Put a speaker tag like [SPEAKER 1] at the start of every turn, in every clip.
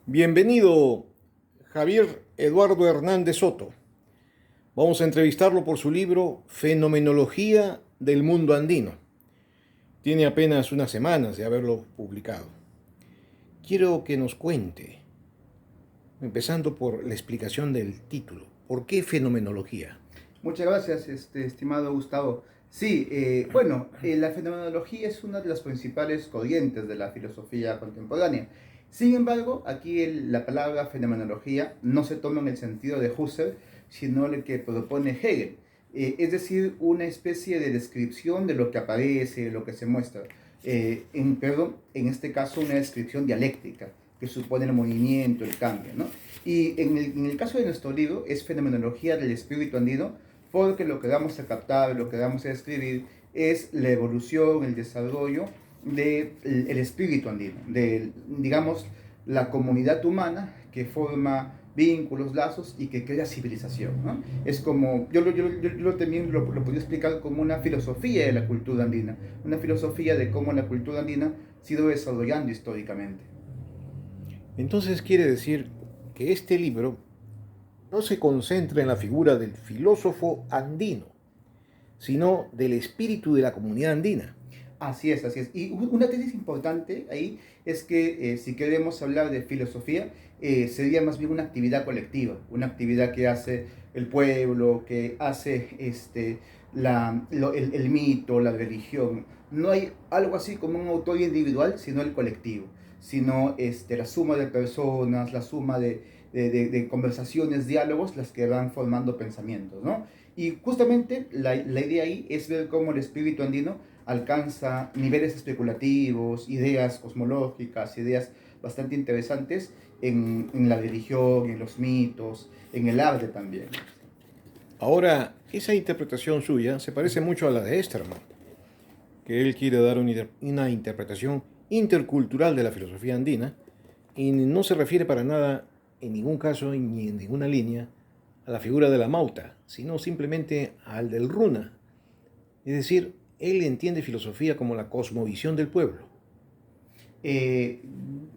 [SPEAKER 1] Bienvenido, Javier Eduardo Hernández Soto. Vamos a entrevistarlo por su libro Fenomenología del Mundo Andino. Tiene apenas unas semanas de haberlo publicado. Quiero que nos cuente, empezando por la explicación del título, ¿por qué fenomenología?
[SPEAKER 2] Muchas gracias, estimado Gustavo. Sí, la fenomenología es una de las principales corrientes de la filosofía contemporánea. Sin embargo, aquí la palabra fenomenología no se toma en el sentido de Husserl, sino el que propone Hegel. Es decir, una especie de descripción de lo que aparece, de lo que se muestra. En este caso, una descripción dialéctica, que supone el movimiento, el cambio, ¿no? Y en el caso de nuestro libro, es Fenomenología del Espíritu Andino, porque lo que vamos a captar, lo que vamos a describir es la evolución, el desarrollo del espíritu andino, de, digamos, la comunidad humana que forma vínculos, lazos y que crea civilización, ¿no? Es como, yo también lo podría explicar como una filosofía de la cultura andina, una filosofía de cómo la cultura andina se ha ido desarrollando históricamente.
[SPEAKER 1] Entonces quiere decir que este libro no se concentra en la figura del filósofo andino, sino del espíritu de la comunidad andina.
[SPEAKER 2] Así es, así es. Y una tesis importante ahí es que si queremos hablar de filosofía, sería más bien una actividad colectiva, una actividad que hace el pueblo, que hace el mito, la religión. No hay algo así como un autor individual, sino el colectivo, sino la suma de personas, la suma de conversaciones, diálogos, las que van formando pensamientos, ¿no? Y justamente la idea ahí es ver cómo el espíritu andino alcanza niveles especulativos, ideas cosmológicas, ideas bastante interesantes en la religión, en los mitos, en el arte también.
[SPEAKER 1] Ahora, esa interpretación suya se parece mucho a la de Esterman, que él quiere dar una interpretación intercultural de la filosofía andina y no se refiere para nada, en ningún caso ni en ninguna línea, a la figura de la Mauta, sino simplemente al del Runa. Es decir, él entiende filosofía como la cosmovisión del pueblo.
[SPEAKER 2] Eh,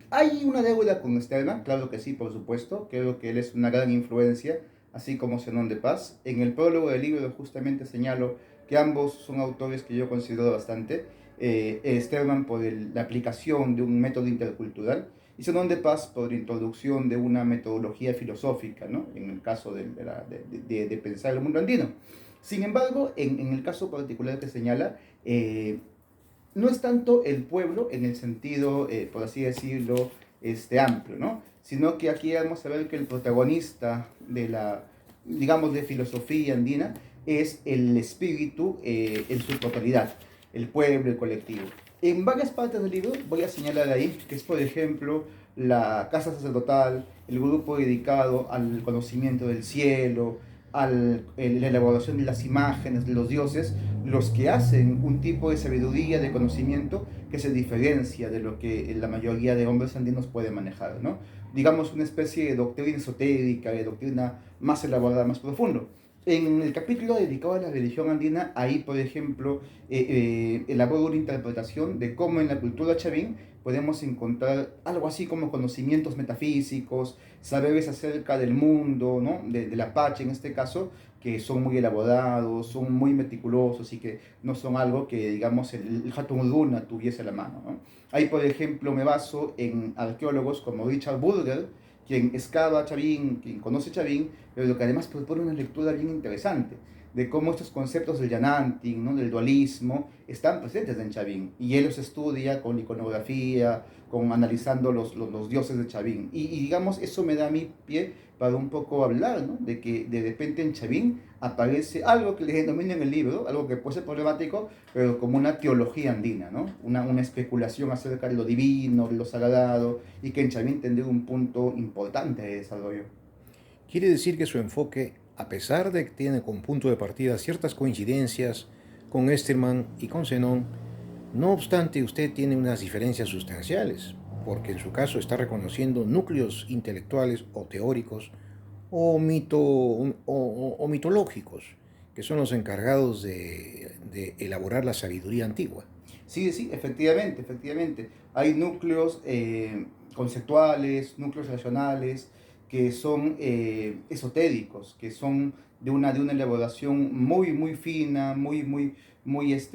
[SPEAKER 2] Hay una deuda con Stedman, claro que sí, por supuesto. Creo que él es una gran influencia, así como Zenón de Paz. En el prólogo del libro justamente señalo que ambos son autores que yo considero bastante. Stedman por la aplicación de un método intercultural y Zenón de Paz por la introducción de una metodología filosófica, ¿no? En el caso de pensar el mundo andino. Sin embargo, en el caso particular que señala, no es tanto el pueblo en el sentido, por así decirlo, amplio, ¿no? Sino que aquí vamos a ver que el protagonista de la, digamos, de filosofía andina es el espíritu en su totalidad, el pueblo, el colectivo. En varias partes del libro voy a señalar ahí que es, por ejemplo, la casa sacerdotal, el grupo dedicado al conocimiento del cielo, la elaboración de las imágenes de los dioses, los que hacen un tipo de sabiduría, de conocimiento que se diferencia de lo que la mayoría de hombres andinos puede manejar, ¿no? Digamos una especie de doctrina esotérica, de doctrina más elaborada, más profundo. En el capítulo dedicado a la religión andina, ahí, por ejemplo, elaboro una interpretación de cómo en la cultura chavín podemos encontrar algo así como conocimientos metafísicos, saberes acerca del mundo, ¿no? Del Apache en este caso, que son muy elaborados, son muy meticulosos y que no son algo que, digamos, el Hatun Runa tuviese a la mano, ¿no? Ahí, por ejemplo, me baso en arqueólogos como Richard Burger, quien excava Chavín, quien conoce Chavín, pero que además propone una lectura bien interesante de cómo estos conceptos del Yanantin, ¿no? Del dualismo, están presentes en Chavín. Y él los estudia con iconografía, con analizando los dioses de Chavín. Y digamos, eso me da a mí pie para un poco hablar, ¿no? De que de repente en Chavín aparece algo que le denomina en el libro, algo que puede ser problemático, pero como una teología andina, ¿no? Una especulación acerca de lo divino, de lo sagrado, y que en Chavín tendría un punto importante de desarrollo.
[SPEAKER 1] Quiere decir que su enfoque, a pesar de que tiene como punto de partida ciertas coincidencias con Esterman y con Zenón, no obstante usted tiene unas diferencias sustanciales, porque en su caso está reconociendo núcleos intelectuales o teóricos o mitológicos, que son los encargados de elaborar la sabiduría antigua.
[SPEAKER 2] Sí, sí, efectivamente, efectivamente. Hay núcleos, conceptuales, núcleos relacionales, que son esotéricos, que son de una elaboración muy, muy fina, muy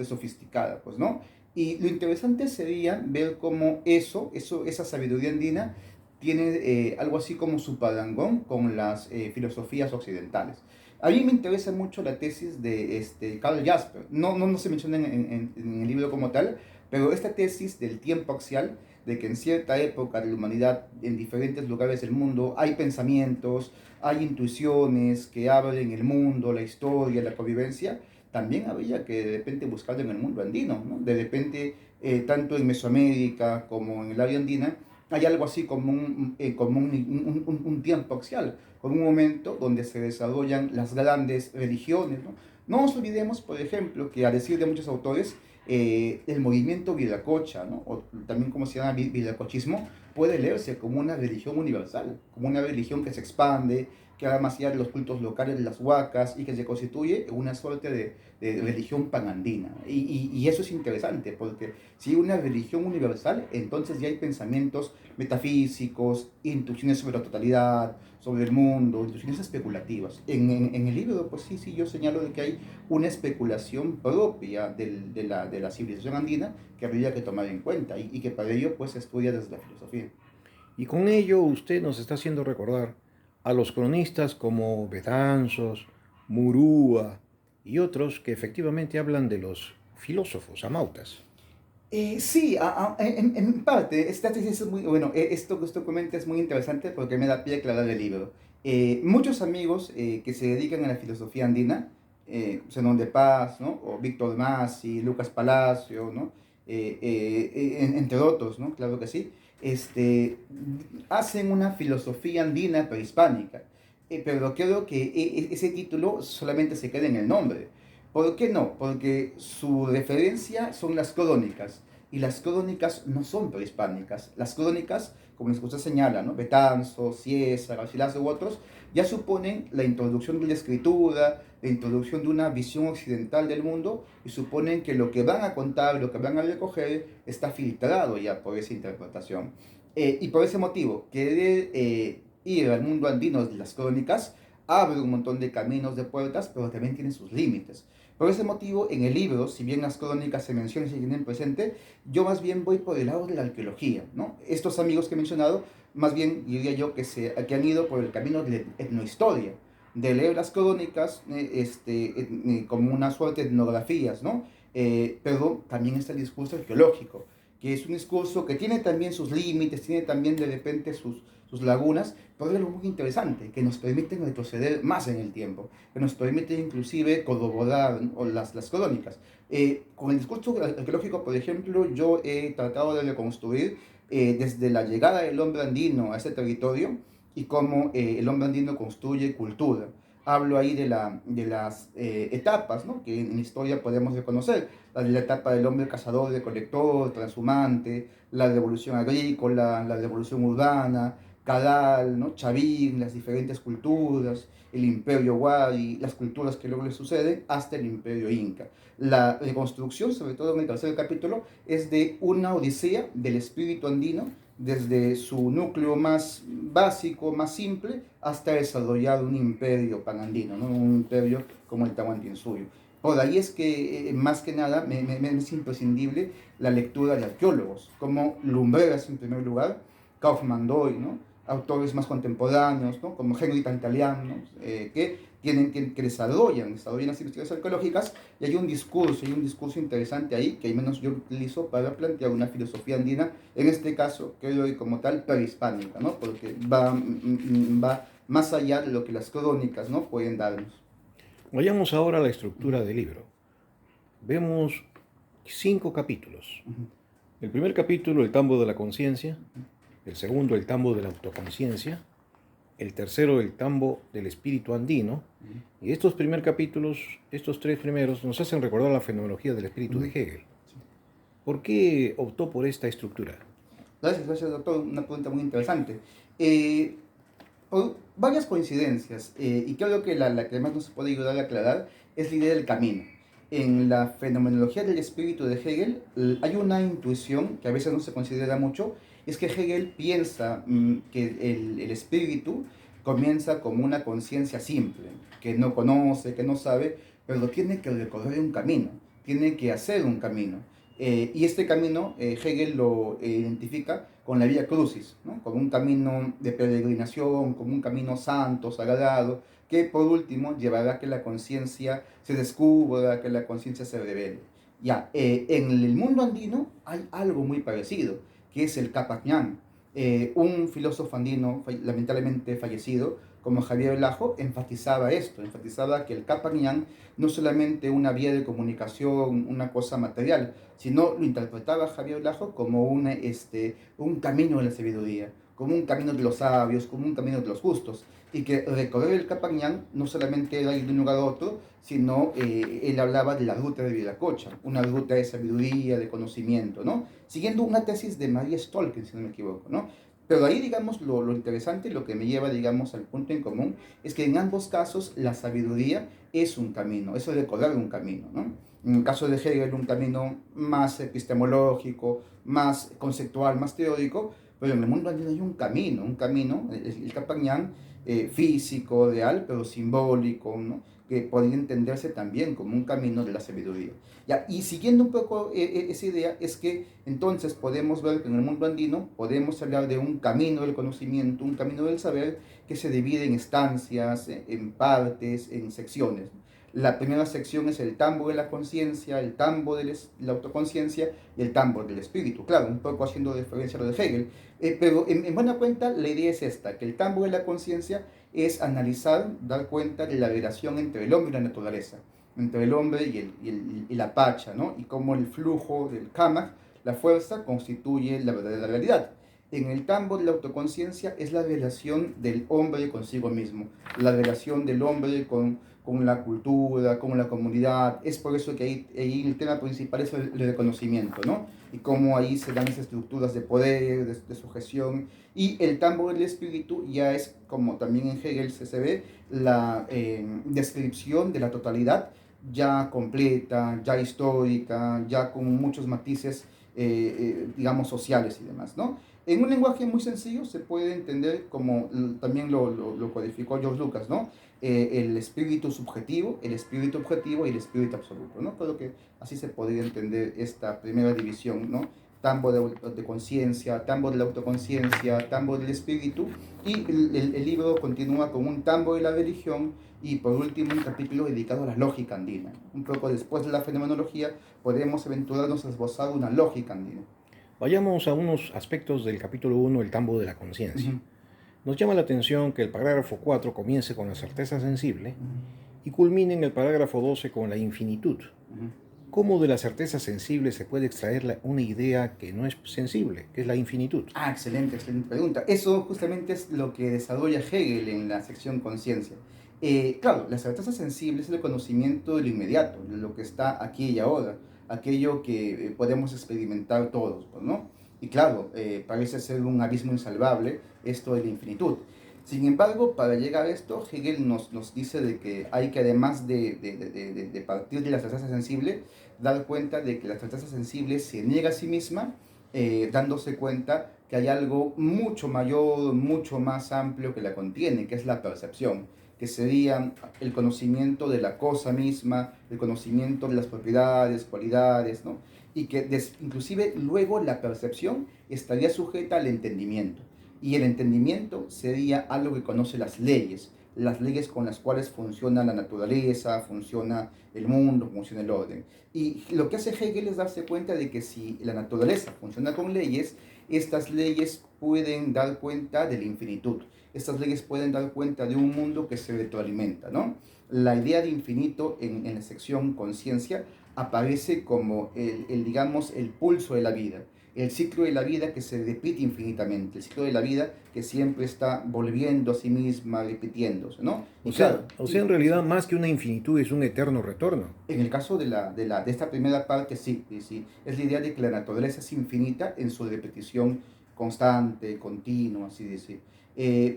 [SPEAKER 2] sofisticada, pues, ¿no? Y lo interesante sería ver cómo esa sabiduría andina tiene algo así como su parangón con las filosofías occidentales. A mí me interesa mucho la tesis de Karl Jasper. No se menciona en el libro como tal, pero esta tesis del tiempo axial, de que en cierta época de la humanidad, en diferentes lugares del mundo, hay pensamientos, hay intuiciones que abren el mundo, la historia, la convivencia, también habría que de repente buscarlo en el mundo andino, ¿no? De repente, tanto en Mesoamérica como en el área andina, hay algo así como un tiempo axial, con un momento donde se desarrollan las grandes religiones, ¿no? No nos olvidemos, por ejemplo, que a decir de muchos autores, el movimiento Viracocha, ¿no? O también como se llama viracochismo, puede leerse como una religión universal, como una religión que se expande, que va más allá de los cultos locales de las huacas y que se constituye una suerte de religión panandina. Y eso es interesante, porque si hay una religión universal, entonces ya hay pensamientos metafísicos, intuiciones sobre la totalidad, sobre el mundo, intuiciones especulativas. En el libro, pues sí, yo señalo de que hay una especulación propia de la civilización andina que habría que tomar en cuenta y que para ello pues se estudia desde la filosofía.
[SPEAKER 1] Y con ello usted nos está haciendo recordar a los cronistas como Betanzos, Murúa y otros que efectivamente hablan de los filósofos amautas.
[SPEAKER 2] Sí, en parte, esta tesis es muy, bueno, esto que usted comenta es muy interesante porque me da pie a aclarar el libro. Muchos amigos que se dedican a la filosofía andina, Zenón de Paz, ¿no? O Víctor Masi, Lucas Palacio, ¿no? Entre otros, ¿no? Claro que sí. Hacen una filosofía andina prehispánica, pero creo que ese título solamente se queda en el nombre. ¿Por qué no? Porque su referencia son las crónicas, y las crónicas no son prehispánicas. Las crónicas, como les usted señala, ¿no? Betanzos, Ciesa, Garcilaso u otros, ya suponen la introducción de la escritura, la introducción de una visión occidental del mundo, y suponen que lo que van a contar, lo que van a recoger, está filtrado ya por esa interpretación. Y por ese motivo, querer ir al mundo andino de las crónicas abre un montón de caminos, de puertas, pero también tiene sus límites. Por ese motivo, en el libro, si bien las crónicas se mencionan y se tienen presente, yo más bien voy por el lado de la arqueología, ¿no? Estos amigos que he mencionado, más bien diría yo que han ido por el camino de la etnohistoria, de leer las crónicas como una suerte de etnografías, ¿no? Pero también está el discurso arqueológico, que es un discurso que tiene también sus límites, tiene también de repente sus lagunas, pero es algo muy interesante, que nos permite retroceder más en el tiempo, que nos permite inclusive corroborar, ¿no? las crónicas. Con el discurso arqueológico, por ejemplo, yo he tratado de reconstruir desde la llegada del hombre andino a este territorio y cómo el hombre andino construye cultura. Hablo ahí de las etapas, ¿no? Que en historia podemos reconocer. La etapa del hombre cazador, recolector, transhumante, la revolución agrícola, la revolución urbana, Caral, ¿no? Chavín, las diferentes culturas, el imperio Wari, las culturas que luego le suceden, hasta el imperio Inca. La reconstrucción, sobre todo en el tercer capítulo, es de una odisea del espíritu andino, desde su núcleo más básico, más simple, hasta desarrollar un imperio panandino, ¿no? Un imperio como el Tahuantinsuyo. Por ahí es que, más que nada, me es imprescindible la lectura de arqueólogos, como Lumbreras en primer lugar, Kaufmann Doyle, ¿no? Autores más contemporáneos, ¿no? Como Henry Tantalian, ¿no? Que desarrollan las investigaciones arqueológicas, y hay un discurso interesante ahí, que al menos yo utilizo para plantear una filosofía andina, en este caso, creo que como tal, prehispánica, ¿no? Porque va más allá de lo que las crónicas, ¿no? Pueden darnos.
[SPEAKER 1] Vayamos ahora a la estructura del libro. Vemos 5 capítulos. El primer capítulo, el tambo de la conciencia. El segundo, el tambo de la autoconciencia. El tercero, el tambo del espíritu andino. Y estos primeros capítulos, estos 3 primeros, nos hacen recordar la fenomenología del espíritu de Hegel. ¿Por qué optó por esta estructura?
[SPEAKER 2] Gracias, doctor. Una pregunta muy interesante. Por varias coincidencias, y creo que la que más nos puede ayudar a aclarar es la idea del camino. En la fenomenología del espíritu de Hegel hay una intuición que a veces no se considera mucho, Es que Hegel piensa que el espíritu comienza como una conciencia simple, que no conoce, que no sabe, pero tiene que recorrer un camino, tiene que hacer un camino. Y este camino Hegel lo identifica con la Vía Crucis, ¿no? Como un camino de peregrinación, como un camino santo, sagrado, que por último llevará a que la conciencia se descubra, que la conciencia se revele. Ya, en el mundo andino hay algo muy parecido, que es el Capac Ñan. Un filósofo andino lamentablemente fallecido, como Javier Lajo, enfatizaba esto, enfatizaba que el Capac Ñan no solamente una vía de comunicación, una cosa material, sino lo interpretaba Javier Lajo como un camino de la sabiduría, como un camino de los sabios, como un camino de los justos, y que recorrer el Capac Ñan no solamente era ir de un lugar a otro, sino él hablaba de la ruta de Viracocha, una ruta de sabiduría, de conocimiento, ¿no? Siguiendo una tesis de María Stolken, si no me equivoco, ¿no? Pero ahí, digamos, lo interesante, lo que me lleva, digamos, al punto en común, es que en ambos casos la sabiduría es un camino, eso de recorrer un camino, ¿no? En el caso de Hegel, un camino más epistemológico, más conceptual, más teórico, pero en el mundo andino hay un camino, el Capac Ñan, físico, real, pero simbólico, ¿no? Que podría entenderse también como un camino de la sabiduría. ¿Ya? Y siguiendo un poco esa idea, es que entonces podemos ver que en el mundo andino podemos hablar de un camino del conocimiento, un camino del saber que se divide en estancias, en partes, en secciones. La primera sección es el tambo de la conciencia, el tambo de la autoconciencia y el tambo del espíritu. Claro, un poco haciendo referencia a lo de Hegel, pero en buena cuenta la idea es esta, que el tambo de la conciencia es analizar, dar cuenta de la relación entre el hombre y la naturaleza, entre el hombre y la pacha, ¿no? Y cómo el flujo del kama, la fuerza, constituye la verdadera realidad. En el tambo de la autoconciencia es la relación del hombre consigo mismo, la relación del hombre con la cultura, con la comunidad. Es por eso que ahí el tema principal es el reconocimiento, ¿no? Y cómo ahí se dan esas estructuras de poder, de sujeción. Y el tambo del espíritu ya es, como también en Hegel se ve, la descripción de la totalidad ya completa, ya histórica, ya con muchos matices, digamos, sociales y demás, ¿no? En un lenguaje muy sencillo se puede entender como también lo codificó George Lucas, ¿no? El espíritu subjetivo, el espíritu objetivo y el espíritu absoluto, ¿no? Creo que así se podría entender esta primera división, ¿no? Tambo de conciencia, tambo de la autoconciencia, tambo del espíritu, y el libro continúa con un tambo de la religión y por último un capítulo dedicado a la lógica andina. Un poco después de la fenomenología podemos aventurarnos a esbozar una lógica andina.
[SPEAKER 1] Vayamos a unos aspectos del capítulo 1, el tambo de la conciencia.
[SPEAKER 2] Uh-huh.
[SPEAKER 1] Nos llama la atención que el parágrafo 4 comience con la certeza sensible
[SPEAKER 2] Uh-huh.
[SPEAKER 1] y culmine en el parágrafo 12 con la infinitud.
[SPEAKER 2] Uh-huh.
[SPEAKER 1] ¿Cómo de la certeza sensible se puede extraer una idea que no es sensible, que es la infinitud?
[SPEAKER 2] Ah, excelente, excelente pregunta. Eso justamente es lo que desarrolla Hegel en la sección conciencia. Claro, la certeza sensible es el conocimiento de lo inmediato, de lo que está aquí y ahora, aquello que podemos experimentar todos, pues, ¿no? Y claro, parece ser un abismo insalvable esto de la infinitud. Sin embargo, para llegar a esto, Hegel nos dice de que hay que, además de partir de la certeza sensible, dar cuenta de que la certeza sensible se niega a sí misma, dándose cuenta que hay algo mucho mayor, mucho más amplio que la contiene, que es la percepción, que sería el conocimiento de la cosa misma, el conocimiento de las propiedades, cualidades, ¿no? Y que inclusive luego la percepción estaría sujeta al entendimiento. Y el entendimiento sería algo que conoce las leyes con las cuales funciona la naturaleza, funciona el mundo, funciona el orden. Y lo que hace Hegel es darse cuenta de que si la naturaleza funciona con leyes, estas leyes pueden dar cuenta de la infinitud. Estas leyes pueden dar cuenta de un mundo que se retroalimenta, ¿no? La idea de infinito en la sección conciencia aparece como digamos, el pulso de la vida, el ciclo de la vida que se repite infinitamente, el ciclo de la vida que siempre está volviendo a sí misma, repitiéndose, ¿no? Y
[SPEAKER 1] o sea, en realidad más que una infinitud es un eterno retorno.
[SPEAKER 2] En el caso de esta primera parte, sí, sí, es la idea de que la naturaleza es infinita en su repetición constante, continua, así decir.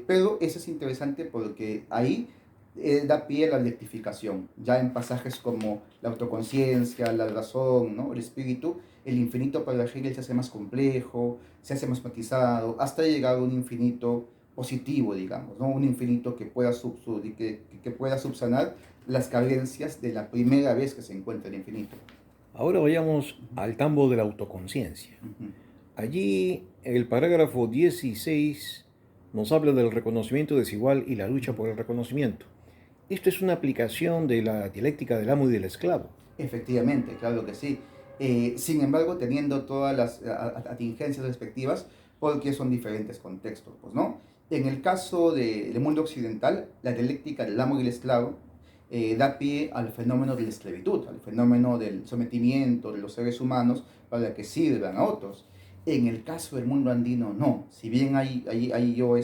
[SPEAKER 2] Pero eso es interesante porque ahí da pie a la rectificación. Ya en pasajes como la autoconciencia, la razón, ¿no? El espíritu, el infinito para Hegel se hace más complejo, se hace más matizado, hasta llegar a un infinito positivo, digamos, ¿no? Un infinito que pueda, que pueda subsanar las carencias de la primera vez que se encuentra el infinito.
[SPEAKER 1] Ahora vayamos al tambo de la autoconciencia.
[SPEAKER 2] Ujú.
[SPEAKER 1] Allí el parágrafo 16 nos habla del reconocimiento desigual y la lucha por el reconocimiento. Esto es una aplicación de la dialéctica del amo y del esclavo.
[SPEAKER 2] Efectivamente, claro que sí. Sin embargo, teniendo todas las atingencias respectivas, porque son diferentes contextos, pues, ¿no? En el caso del mundo occidental, la dialéctica del amo y el esclavo da pie al fenómeno de la esclavitud, al fenómeno del sometimiento de los seres humanos para que sirvan a otros. En el caso del mundo andino, no. Si bien ahí yo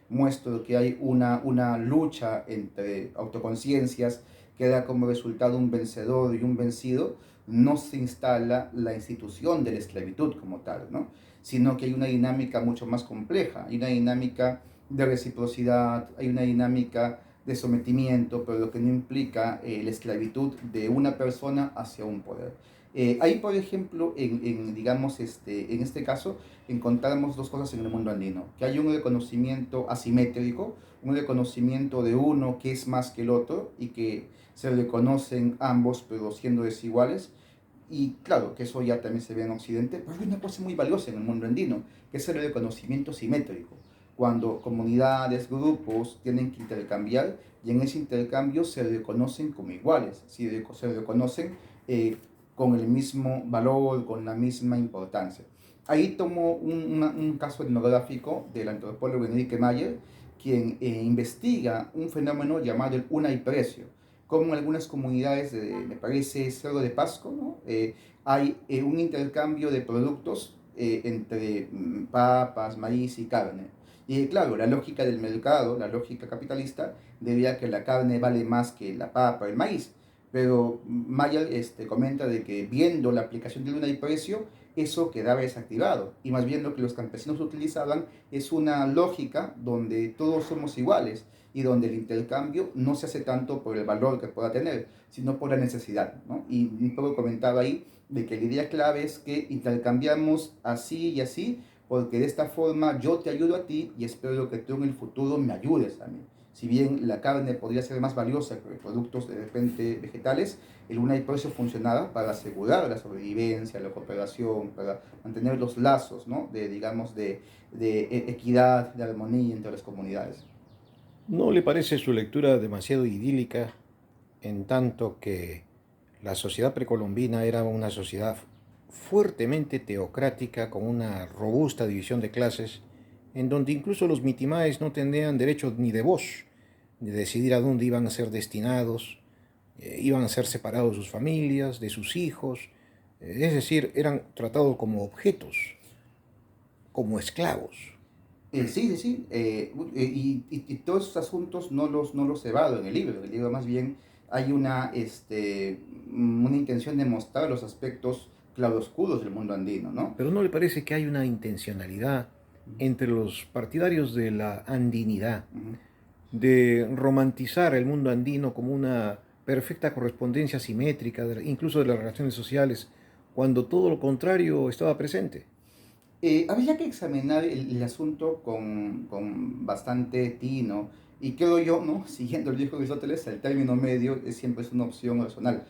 [SPEAKER 2] muestro que hay una lucha entre autoconciencias que da como resultado un vencedor y un vencido, no se instala la institución de la esclavitud como tal, ¿no? Sino que hay una dinámica mucho más compleja, hay una dinámica de reciprocidad, hay una dinámica de sometimiento, pero lo que no implica la esclavitud de una persona hacia un poder. Ahí, por ejemplo, digamos, en este caso, encontramos dos cosas en el mundo andino, que hay un reconocimiento asimétrico, un reconocimiento de uno que es más que el otro y que se reconocen ambos, pero siendo desiguales. Y claro, que eso ya también se ve en Occidente, pero hay una cosa muy valiosa en el mundo andino, que es el reconocimiento simétrico, cuando comunidades, grupos tienen que intercambiar y en ese intercambio se reconocen como iguales, se reconocen con el mismo valor, con la misma importancia. Ahí tomo un caso etnográfico del antropólogo Enrique Mayer, quien investiga un fenómeno llamado el una y precio, como en algunas comunidades, me parece, Cerro de Pasco, ¿no? Hay un intercambio de productos entre papas, maíz y carne. Y claro, la lógica del mercado, la lógica capitalista, diría que la carne vale más que la papa, el maíz. Pero Mayer comenta de que viendo la aplicación del una y precio, eso quedaba desactivado. Y más bien lo que los campesinos utilizaban es una lógica donde todos somos iguales y donde el intercambio no se hace tanto por el valor que pueda tener, sino por la necesidad, ¿no? Y un poco comentaba ahí de que la idea clave es que intercambiamos así y así, porque de esta forma yo te ayudo a ti y espero que tú en el futuro me ayudes a mí. Si bien la carne podría ser más valiosa que productos de repente vegetales, el una y precio funcionaba para asegurar la sobrevivencia, la cooperación, para mantener los lazos, ¿no? De, digamos, de equidad, de armonía entre las comunidades.
[SPEAKER 1] ¿No le parece su lectura demasiado idílica en tanto que la sociedad precolombina era una sociedad fuertemente teocrática con una robusta división de clases en donde incluso los mitimaes no tenían derecho ni de voz, de decidir a dónde iban a ser destinados, iban a ser separados de sus familias, de sus hijos, es decir, eran tratados como objetos, como esclavos?
[SPEAKER 2] Sí, sí, sí. Y todos esos asuntos no los evado en el libro. En el libro más bien hay una intención de mostrar los aspectos claroscuros del mundo andino, ¿no?
[SPEAKER 1] Pero ¿no le parece que hay una intencionalidad entre los partidarios de la andinidad
[SPEAKER 2] Ujú.
[SPEAKER 1] de romantizar el mundo andino como una perfecta correspondencia simétrica, incluso de las relaciones sociales, cuando todo lo contrario estaba presente?
[SPEAKER 2] Habría que examinar el asunto con bastante tino y creo yo, ¿no? Siguiendo el viejo Aristóteles, el término medio siempre es una opción racional.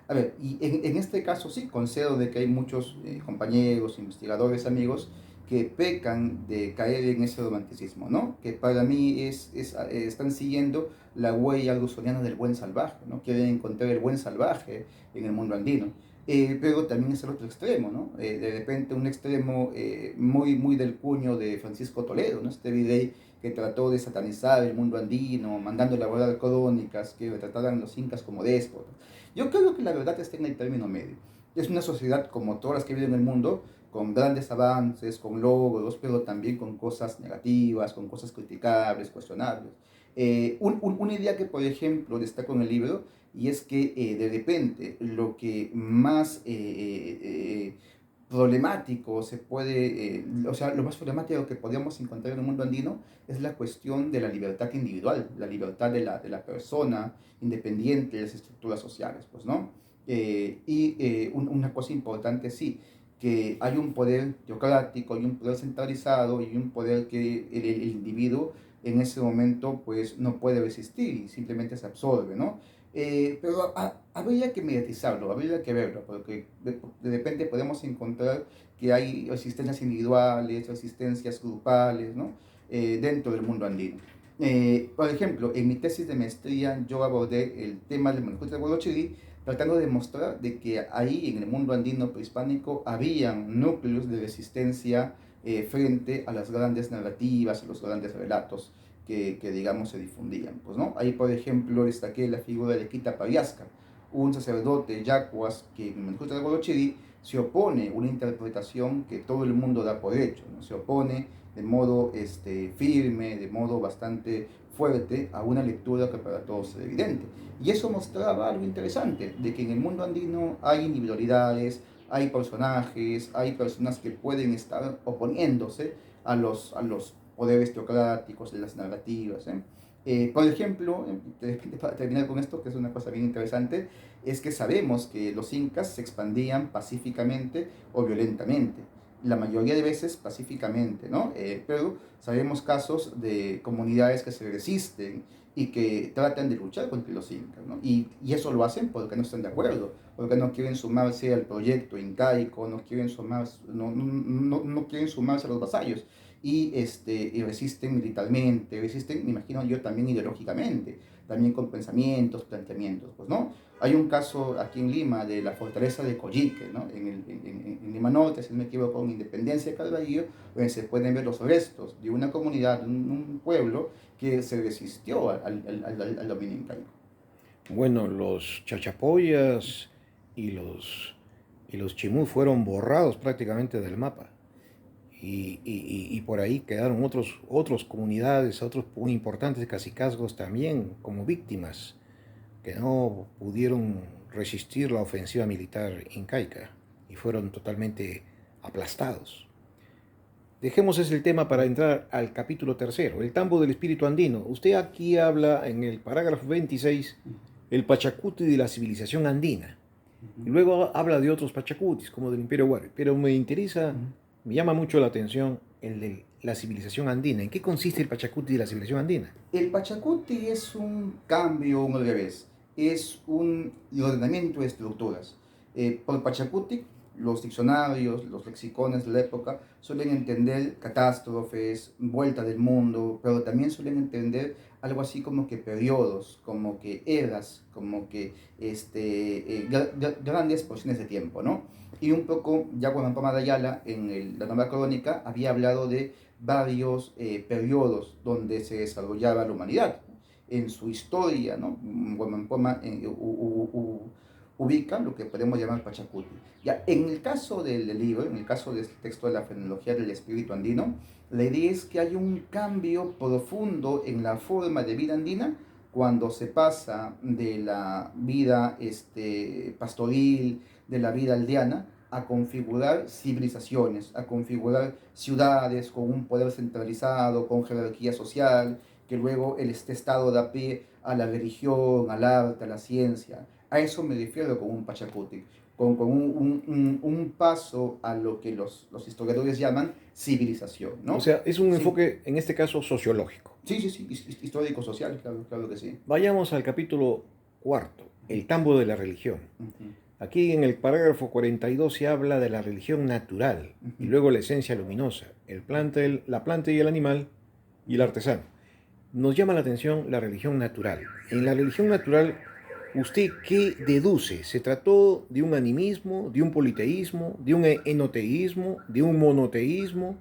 [SPEAKER 2] A ver, y en este caso sí, concedo de que hay muchos compañeros, investigadores, amigos que pecan de caer en ese romanticismo, ¿no? Que para mí están siguiendo la huella rusoniana del buen salvaje, ¿no? Quieren encontrar el buen salvaje en el mundo andino. Pero también es el otro extremo, ¿no? De repente un extremo muy del cuño de Francisco Toledo, ¿no? Este virrey que trató de satanizar el mundo andino, mandando elaborar crónicas que retrataran a los incas como déspotas. Yo creo que la verdad está en el término medio. Es una sociedad como todas las que viven en el mundo, con grandes avances, con logros, pero también con cosas negativas, con cosas criticables, cuestionables. Una idea que, por ejemplo, destaco en el libro, y es que de repente lo que más problemático se puede, o sea, lo más problemático que podríamos encontrar en el mundo andino es la cuestión de la libertad individual, la libertad de la persona independiente de las estructuras sociales, pues, ¿no? Una cosa importante, sí, que hay un poder teocrático, hay un poder centralizado y un poder que el individuo en ese momento pues no puede resistir y simplemente se absorbe, ¿no? Pero habría que mediatizarlo, habría que verlo, porque de repente podemos encontrar que hay resistencias individuales, resistencias grupales, ¿no? Dentro del mundo andino. Por ejemplo, en mi tesis de maestría yo abordé el tema del Manjute de Huarochirí, tratando de demostrar de que ahí en el mundo andino prehispánico habían núcleos de resistencia frente a las grandes narrativas, a los grandes relatos que digamos se difundían. Pues, ¿no? Ahí, por ejemplo, destaqué la figura de Quita Pariasca, un sacerdote yacuas que en Manjute de Huarochirí se opone a una interpretación que todo el mundo da por hecho, ¿no? Se opone de modo firme, de modo bastante fuerte a una lectura que para todos es evidente. Y eso mostraba algo interesante, de que en el mundo andino hay individualidades, hay personajes, hay personas que pueden estar oponiéndose a los poderes teocráticos de las narrativas. Por ejemplo, para terminar con esto, que es una cosa bien interesante, es que sabemos que los incas se expandían pacíficamente o violentamente, la mayoría de veces pacíficamente, ¿no? Pero sabemos casos de comunidades que se resisten y que tratan de luchar contra los incas, ¿no? Y eso lo hacen porque no están de acuerdo, porque no quieren sumarse al proyecto incaico, no quieren, no quieren sumarse a los vasallos. Y resisten militarmente, resisten, me imagino yo, también ideológicamente, también con pensamientos, planteamientos, pues, ¿no? Hay un caso aquí en Lima de la fortaleza de Coyique, ¿no? En Lima Norte, si no me equivoco, en Independencia de Carballo, donde se pueden ver los restos de una comunidad, un pueblo que se resistió al dominio incaico.
[SPEAKER 1] Bueno, los chachapoyas y los chimú fueron borrados prácticamente del mapa. Y por ahí quedaron otros comunidades, otros muy importantes cacicazgos también como víctimas que no pudieron resistir la ofensiva militar incaica y fueron totalmente aplastados. Dejemos ese el tema para entrar al capítulo tercero, el tambo del espíritu andino. Usted aquí habla en el parágrafo 26 el Pachacuti de la civilización andina. Y luego habla de otros Pachacutis, como del Imperio Huari. Pero me interesa, me llama mucho la atención el de la civilización andina. ¿En qué consiste el Pachacuti de la civilización andina?
[SPEAKER 2] El Pachacuti es un cambio, un revés, es un ordenamiento de estructuras. Por Pachacuti, los diccionarios, los lexicones de la época suelen entender catástrofes, vuelta del mundo, pero también suelen entender algo así como que periodos, como que eras, como que grandes porciones de tiempo, ¿no? Y un poco, ya cuando Pama de Ayala, en la nueva crónica, había hablado de varios periodos donde se desarrollaba la humanidad. En su historia, ¿no? Guamampoma ubica lo que podemos llamar Pachacuti. Ya, en el caso del libro, en el caso de este texto de la fenología del espíritu andino, la idea es que hay un cambio profundo en la forma de vida andina cuando se pasa de la vida pastoril, de la vida aldeana, a configurar civilizaciones, a configurar ciudades con un poder centralizado, con jerarquía social, que luego este estado da pie a la religión, al arte, a la ciencia. A eso me refiero con un Pachacuti, con un paso a lo que los historiadores llaman civilización,
[SPEAKER 1] O
[SPEAKER 2] ¿no?
[SPEAKER 1] sea, es un
[SPEAKER 2] Sí,
[SPEAKER 1] enfoque, en este caso, sociológico.
[SPEAKER 2] sí, sí, sí, histórico-social, claro, claro que sí.
[SPEAKER 1] Vayamos al capítulo cuarto, el tambo de la religión.
[SPEAKER 2] Uh-huh,
[SPEAKER 1] Aquí en el parágrafo 42 se habla de la religión natural y
[SPEAKER 2] uh-huh,
[SPEAKER 1] luego la esencia luminosa, la planta y el animal y el artesano. Nos llama la atención la religión natural. En la religión natural, ¿usted qué deduce? ¿Se trató de un animismo, de un politeísmo, de un enoteísmo, de un monoteísmo?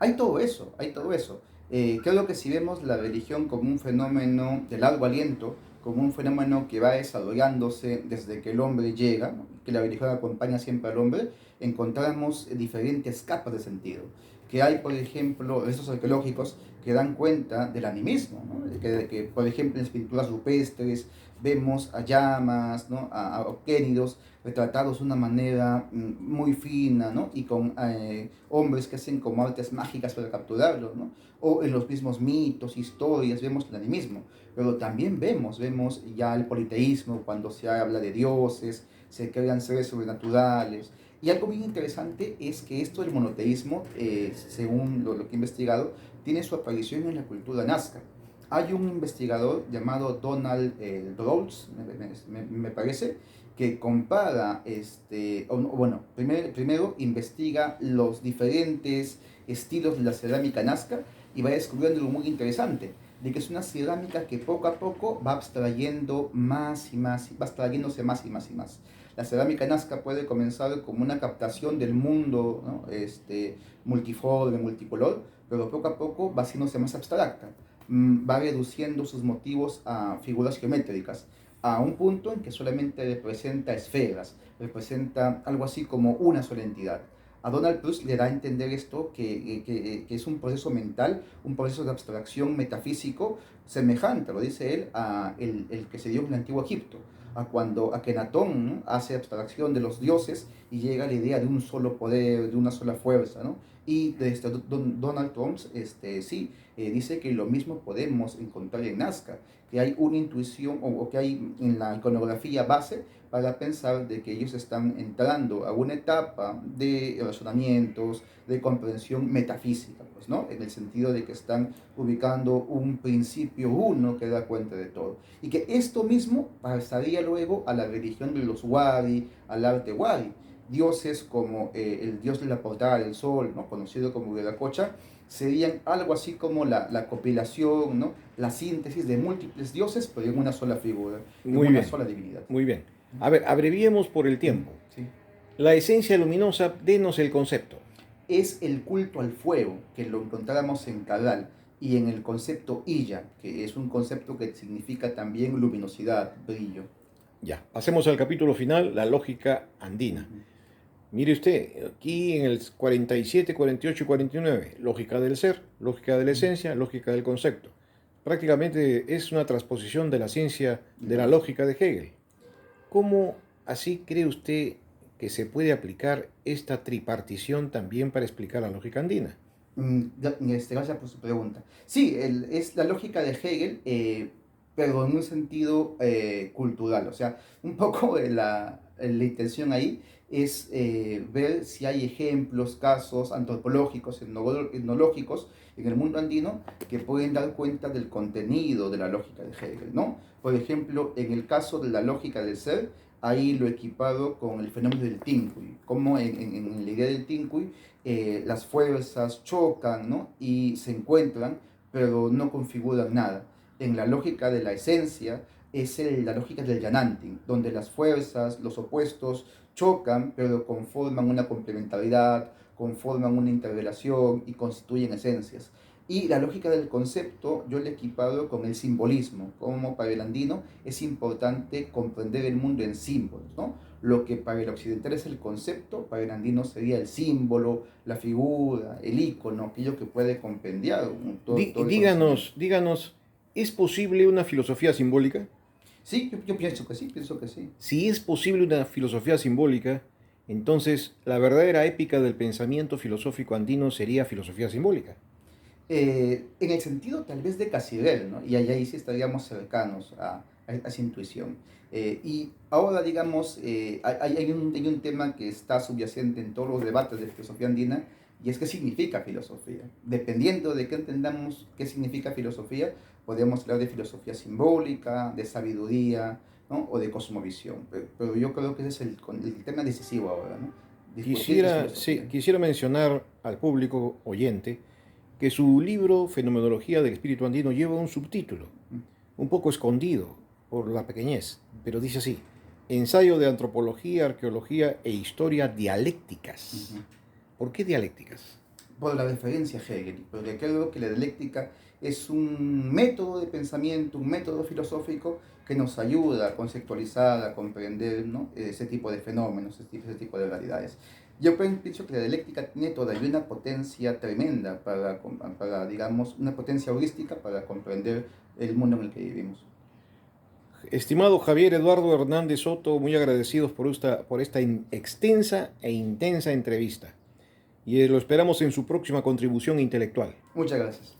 [SPEAKER 2] hay todo eso, hay todo eso. Creo que si vemos la religión como un fenómeno de largo aliento, como un fenómeno que va desarrollándose desde que el hombre llega, ¿no? Que la religión acompaña siempre al hombre, encontramos diferentes capas de sentido. Que hay, por ejemplo, restos arqueológicos que dan cuenta del animismo, ¿no? Que, por ejemplo, en las pinturas rupestres vemos a llamas, ¿no? A océnidos retratados de una manera muy fina, ¿no? Y con hombres que hacen como artes mágicas para capturarlos, ¿no? O en los mismos mitos, historias, vemos el animismo, pero también vemos ya el politeísmo, cuando se habla de dioses, se crean seres sobrenaturales. Y algo bien interesante es que esto del monoteísmo, según lo que he investigado, tiene su aparición en la cultura nazca. Hay un investigador llamado Donald Drolls, me parece, que compara, bueno, primero investiga los diferentes estilos de la cerámica nazca y va descubriendo algo muy interesante, de que es una cerámica que poco a poco va abstrayendo más y más, va abstrayéndose más y más y más. La cerámica nazca puede comenzar como una captación del mundo, ¿no? Multiforme, multicolor, pero poco a poco va haciéndose más abstracta, va reduciendo sus motivos a figuras geométricas, a un punto en que solamente representa esferas, representa algo así como una sola entidad. A Donald Plus le da a entender esto, que es un proceso mental, un proceso de abstracción metafísico semejante, lo dice él, a el que se dio en el antiguo Egipto, a cuando Akenatón, ¿no?, hace abstracción de los dioses y llega a la idea de un solo poder, de una sola fuerza, ¿no? Y Donald Trump sí, dice que lo mismo podemos encontrar en Nazca, que hay una intuición o que hay en la iconografía base para pensar de que ellos están entrando a una etapa de razonamientos, de comprensión metafísica, pues, ¿no? En el sentido de que están ubicando un principio uno que da cuenta de todo. Y que esto mismo pasaría luego a la religión de los Wari, al arte Wari. Dioses como el dios de la portada del sol, ¿no?, conocido como Viracocha, serían algo así como la compilación, ¿no?, la síntesis de múltiples dioses, pero en una sola figura, en
[SPEAKER 1] Muy
[SPEAKER 2] una
[SPEAKER 1] bien,
[SPEAKER 2] sola divinidad.
[SPEAKER 1] muy bien. A ver, abreviemos por el tiempo.
[SPEAKER 2] Sí.
[SPEAKER 1] La esencia luminosa, denos el concepto.
[SPEAKER 2] Es el culto al fuego, que lo encontramos en Kadal, y en el concepto Illa, que es un concepto que significa también luminosidad, brillo.
[SPEAKER 1] Ya, pasemos al capítulo final, la lógica andina. Mire usted, aquí en el 47, 48 y 49, lógica del ser, lógica de la esencia, lógica del concepto. Prácticamente es una transposición de la ciencia de la lógica de Hegel. ¿Cómo así cree usted que se puede aplicar esta tripartición también para explicar la lógica andina?
[SPEAKER 2] Gracias por su pregunta. Sí, es la lógica de Hegel, pero en un sentido cultural. O sea, un poco la intención ahí es ver si hay ejemplos, casos antropológicos, etnológicos en el mundo andino que pueden dar cuenta del contenido de la lógica de Hegel, ¿no? Por ejemplo, en el caso de la lógica del ser, ahí lo he equipado con el fenómeno del Tincuy, como en la idea del Tincuy las fuerzas chocan, ¿no?, y se encuentran, pero no configuran nada. En la lógica de la esencia es la lógica del Yanantin, donde las fuerzas, los opuestos, chocan, pero conforman una complementariedad, conforman una interrelación y constituyen esencias. Y la lógica del concepto yo le he equipado con el simbolismo, como para el andino es importante comprender el mundo en símbolos, ¿no? Lo que para el occidental es el concepto, para el andino sería el símbolo, la figura, el icono, aquello que puede compendiar todo el conocimiento.
[SPEAKER 1] Díganos, ¿es posible una filosofía simbólica?
[SPEAKER 2] Sí, yo pienso que sí, pienso que sí.
[SPEAKER 1] Si es posible una filosofía simbólica, entonces la verdadera épica del pensamiento filosófico andino sería filosofía simbólica.
[SPEAKER 2] En el sentido tal vez de Cassirer, ¿no? Y ahí sí estaríamos cercanos a esa intuición. Y ahora, digamos, hay un tema que está subyacente en todos los debates de filosofía andina, y es qué significa filosofía. Dependiendo de qué entendamos qué significa filosofía, podemos hablar de filosofía simbólica, de sabiduría, ¿no?, o de cosmovisión. Pero yo creo que ese es el tema decisivo ahora, ¿no? Discutir qué es
[SPEAKER 1] Sí,
[SPEAKER 2] filosofía.
[SPEAKER 1] quisiera mencionar al público oyente que su libro Fenomenología del Espíritu Andino lleva un subtítulo, un poco escondido por la pequeñez, pero dice así: Ensayo de antropología, arqueología e historia dialécticas.
[SPEAKER 2] Ujú.
[SPEAKER 1] ¿Por qué dialécticas?
[SPEAKER 2] Por la referencia a Hegel, porque creo que la dialéctica es un método de pensamiento, un método filosófico que nos ayuda a conceptualizar, a comprender, ¿no?, ese tipo de fenómenos, ese tipo de realidades. Yo pienso que la dialéctica tiene todavía una potencia tremenda digamos, una potencia heurística para comprender el mundo en el que vivimos.
[SPEAKER 1] Estimado Javier Eduardo Hernández Soto, muy agradecidos por esta extensa e intensa entrevista. Y lo esperamos en su próxima contribución intelectual.
[SPEAKER 2] Muchas gracias.